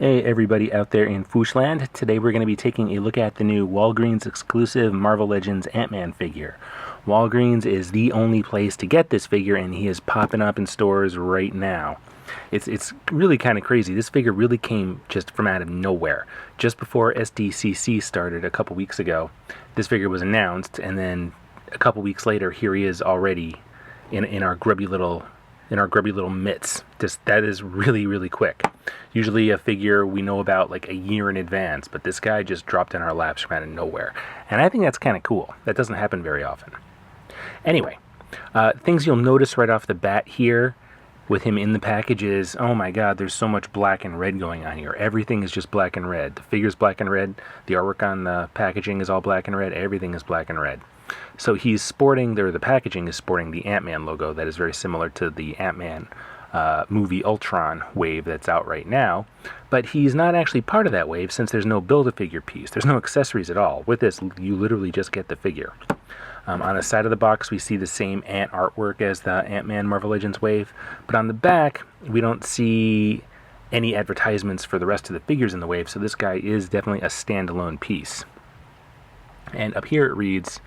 Hey everybody out there in Fooshland. Today we're going to be taking a look at the new Walgreens exclusive Marvel Legends Ant-Man figure. Walgreens is the only place to get this figure, and he is popping up in stores right now. It's really kind of crazy. This figure really came just from out of nowhere. Just before SDCC started a couple weeks ago, this figure was announced, and then a couple weeks later, here he is already in our grubby little mitts. That is really quick. Usually a figure we know about like a year in advance, but this guy just dropped in our laps from out of nowhere. And I think that's kind of cool. That doesn't happen very often. Anyway, things you'll notice right off the bat here with him in the package is, oh my god, there's so much black and red going on here. Everything is just black and red. The figure's black and red. The artwork on the packaging is all black and red. Everything is black and red. So he's sporting, the packaging is sporting the Ant-Man logo that is very similar to the Ant-Man movie Ultron wave that's out right now. But he's not actually part of that wave since there's no Build-A-Figure piece. There's no accessories at all. With this, you literally just get the figure. On the side of the box, we see the same ant artwork as the Ant-Man Marvel Legends wave. But on the back, we don't see any advertisements for the rest of the figures in the wave. So this guy is definitely a standalone piece. And up here it reads,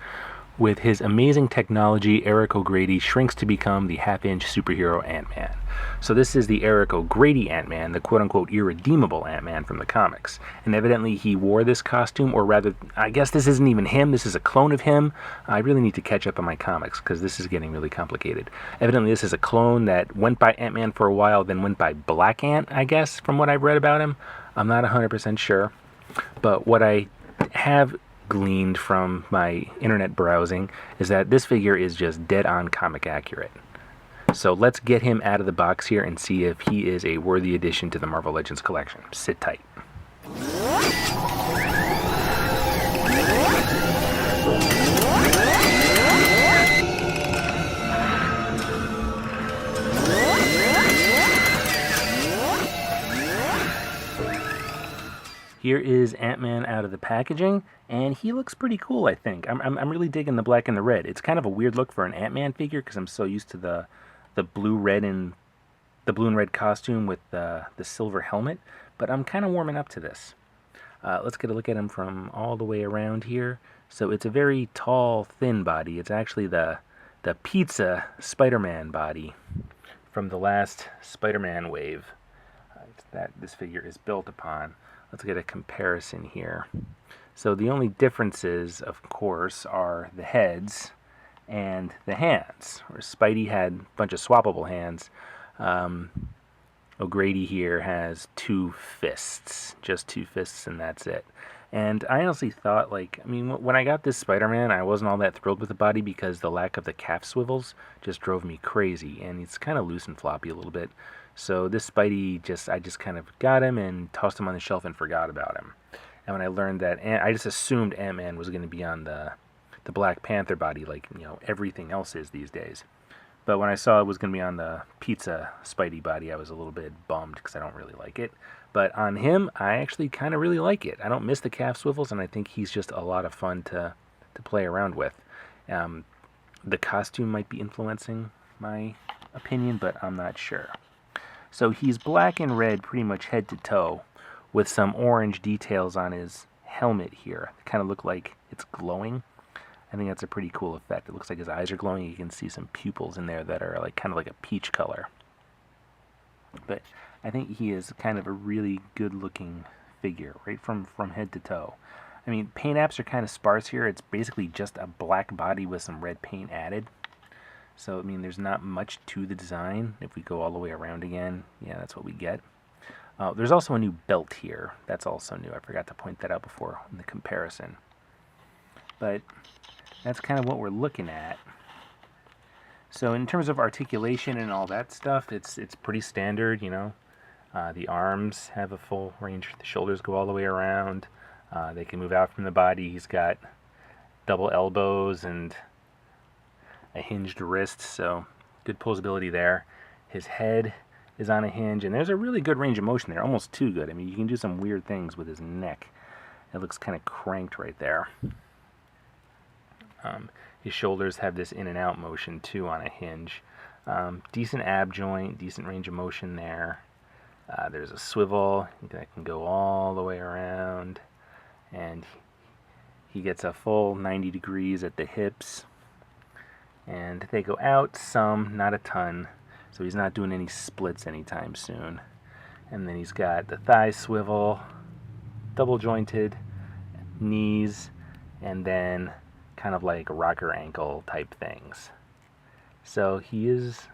with his amazing technology, Eric O'Grady shrinks to become the half-inch superhero Ant-Man. So this is the Eric O'Grady Ant-Man, the quote-unquote irredeemable Ant-Man from the comics. And evidently he wore this costume, or rather, I guess this isn't even him, this is a clone of him. I really need to catch up on my comics, because this is getting really complicated. Evidently this is a clone that went by Ant-Man for a while, then went by Black Ant, I guess, from what I've read about him. I'm not 100% sure. But what I have gleaned from my internet browsing is that this figure is just dead on comic accurate. So let's get him out of the box here and see if he is a worthy addition to the Marvel Legends collection. Sit tight. Here is Ant-Man out of the packaging, and he looks pretty cool, I think. I'm really digging the black and the red. It's kind of a weird look for an Ant-Man figure because I'm so used to the blue and red costume with the silver helmet, but I'm kind of warming up to this. Let's get a look at him from all the way around here. So it's a very tall, thin body. It's actually the pizza Spider-Man body from the last Spider-Man wave that this figure is built upon. Let's get a comparison here. So the only differences, of course, are the heads and the hands. Where Spidey had a bunch of swappable hands, O'Grady here has two fists. Just two fists, and that's it. And I honestly thought, when I got this Spider-Man, I wasn't all that thrilled with the body because the lack of the calf swivels just drove me crazy. And it's kind of loose and floppy a little bit. So this Spidey, I just kind of got him and tossed him on the shelf and forgot about him. And when I learned that, I just assumed Ant-Man was going to be on the Black Panther body like, everything else is these days. But when I saw it was going to be on the pizza Spidey body, I was a little bit bummed because I don't really like it. But on him, I actually kind of really like it. I don't miss the calf swivels, and I think he's just a lot of fun to play around with. The costume might be influencing my opinion, but I'm not sure. So he's black and red pretty much head to toe with some orange details on his helmet here. They kind of look like it's glowing. I think that's a pretty cool effect. It looks like his eyes are glowing. You can see some pupils in there that are kind of like a peach color. But I think he is kind of a really good looking figure right from head to toe. I mean, paint apps are kind of sparse here. It's basically just a black body with some red paint added. So, I mean, there's not much to the design. If we go all the way around again, yeah, that's what we get. There's also a new belt here. That's also new. I forgot to point that out before in the comparison. But that's kind of what we're looking at. So in terms of articulation and all that stuff, it's pretty standard, The arms have a full range. The shoulders go all the way around. They can move out from the body. He's got double elbows and a hinged wrist, so good posability there. His head is on a hinge, and there's a really good range of motion there, almost too good. I mean, you can do some weird things with his neck. It looks kind of cranked right there. His shoulders have this in and out motion too on a hinge. Decent ab joint, decent range of motion there. There's a swivel that can go all the way around, and he gets a full 90 degrees at the hips, and they go out some, not a ton, so he's not doing any splits anytime soon. And then he's got the thigh swivel, double jointed, knees, and then kind of like rocker ankle type things. So he's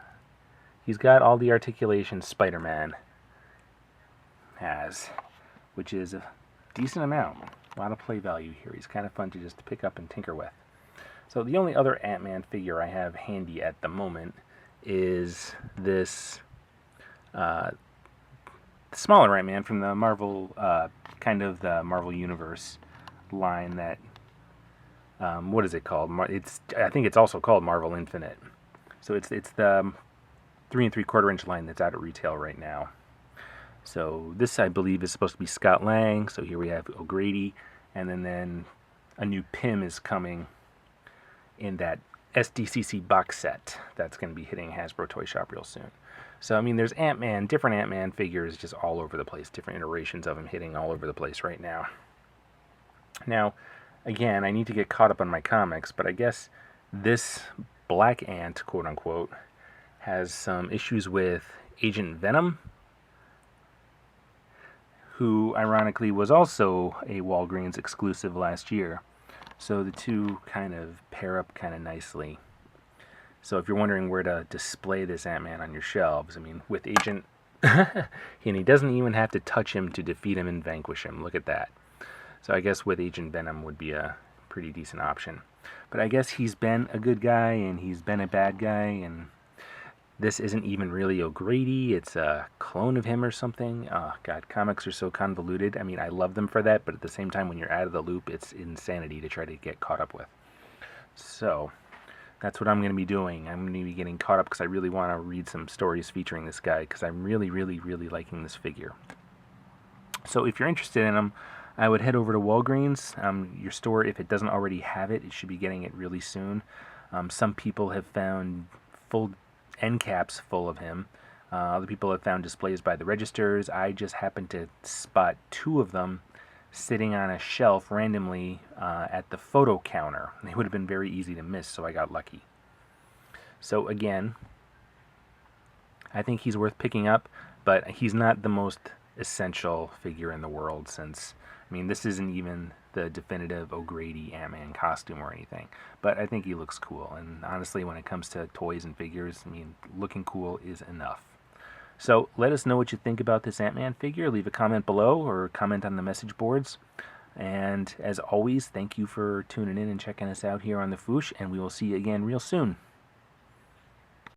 got all the articulation Spider-Man has, which is a decent amount. A lot of play value here. He's kind of fun to just pick up and tinker with. So the only other Ant-Man figure I have handy at the moment is this smaller Ant-Man from the Marvel, kind of the Marvel Universe line that, what is it called? I think it's also called Marvel Infinite. So it's the 3 3/4 inch line that's out at retail right now. So this, I believe, is supposed to be Scott Lang. So here we have O'Grady, and then a new Pym is coming in that SDCC box set that's going to be hitting Hasbro Toy Shop real soon. So, I mean, there's Ant-Man, different Ant-Man figures just all over the place, different iterations of him hitting all over the place right now. Now, again, I need to get caught up on my comics, but I guess this Black Ant, quote-unquote, has some issues with Agent Venom, who, ironically, was also a Walgreens exclusive last year. So the two kind of pair up kind of nicely. So if you're wondering where to display this Ant-Man on your shelves, I mean, with Agent... and he doesn't even have to touch him to defeat him and vanquish him. Look at that. So I guess with Agent Venom would be a pretty decent option. But I guess he's been a good guy and he's been a bad guy, and this isn't even really O'Grady. It's a clone of him or something. Oh, God, comics are so convoluted. I mean, I love them for that, but at the same time, when you're out of the loop, it's insanity to try to get caught up with. So that's what I'm going to be doing. I'm going to be getting caught up because I really want to read some stories featuring this guy because I'm really, really, really liking this figure. So if you're interested in him, I would head over to Walgreens. Your store, if it doesn't already have it, it should be getting it really soon. Some people have found full end caps full of him. Other people have found displays by the registers. I just happened to spot 2 of them sitting on a shelf randomly at the photo counter. They would have been very easy to miss, so I got lucky. So again, I think he's worth picking up, but he's not the most essential figure in the world, since, I mean, this isn't even the definitive O'Grady Ant-Man costume or anything. But I think he looks cool, and honestly, when it comes to toys and figures, I mean, looking cool is enough. So let us know what you think about this Ant-Man figure. Leave a comment below or comment on the message boards. And as always, thank you for tuning in and checking us out here on The Foosh, and we will see you again real soon.